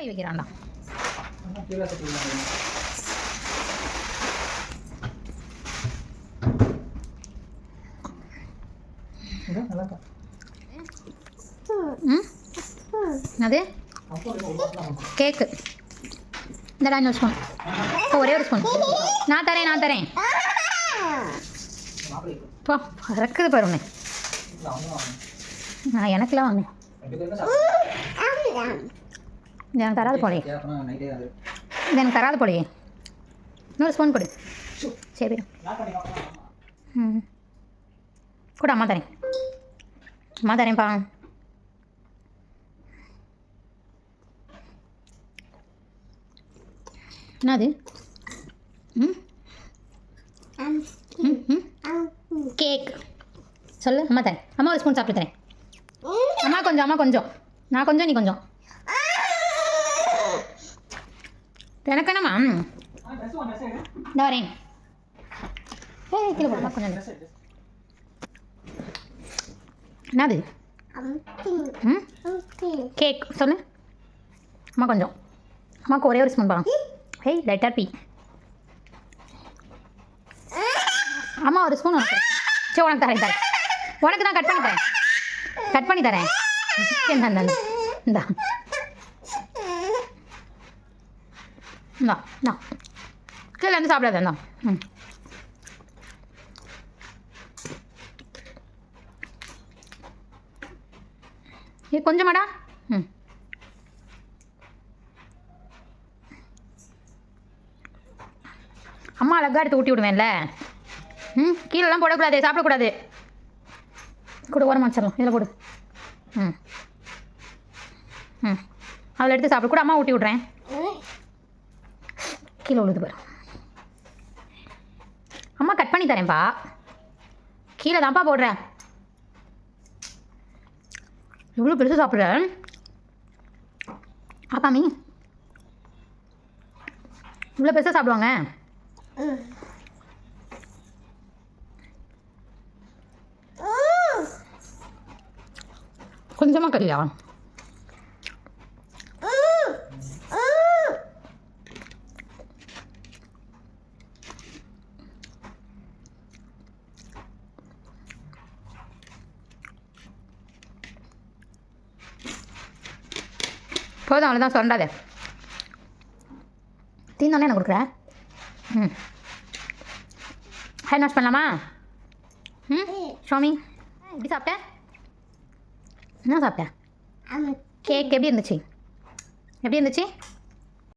கை வைக்கிறான்டா. அது கேக்கு. இந்தடா இன்னொரு ஸ்பூன். இப்போ ஒரே ஒரு ஸ்பூன் நான் தரேன். இப்போ இறக்குது பாரு ஒன்று. நான் எனக்குலாம் வந்தேன். இது எனக்கு தராது போலே. இன்னொரு ஸ்பூன் கொடு. சரி கூட அம்மா தரேன்ப்பா. என்னது? கேக் சொல்லு. அம்மா தரேன். அம்மா ஒரு ஸ்பூன் சாப்பிட்டு தரேன். அம்மா கொஞ்சம் நான் கொஞ்சம் நீ கொஞ்சம். எனக்கு என்னம்மா இந்த வரேன். கீழே போடுமா கொஞ்சம். என்னது? கேக் சொல்லு. அம்மா கொஞ்சம். அம்மாவுக்கு ஒரே ஒரு ஸ்பூன் பா. Letter B. அம்மா ஒரு ஸ்பூன் உனக்கு. சரி உனக்கு தரேன். உனக்கு தான் கட் பண்ணி தரேன். இந்தா கீழே இருந்து சாப்பிடாத. இந்தா கொஞ்சமாடா. அம்மா அழகாக எடுத்து ஊட்டி விடுவேன்ல. கீழெல்லாம் போடக்கூடாது, சாப்பிடக்கூடாது. கூட ஓரமாக வச்சிடலாம். இதில் போடு. அதில் எடுத்து சாப்பிட கூட அம்மா ஊட்டி விட்றேன். கீழே விழுது பாரு. அம்மா கட் பண்ணி தரேன்ப்பா. கீழே தான்ப்பா போடுறேன். இவ்வளோ பெருசு சாப்பிட்றேன். ஆக்காமி இவ்வளோ பெருசாக சாப்பிடுவாங்க. கொஞ்சமாக கறியா? போதும், அவ்வளோதான். சொல்லாத. தீந்தானே எனக்கு கொடுக்குறேன். ஹேண்ட் வாஷ் பண்ணலாமா? ஷோமி எப்படி சாப்பிட்ட? என்ன சாப்பிட்ட? கேக் எப்படி இருந்துச்சு?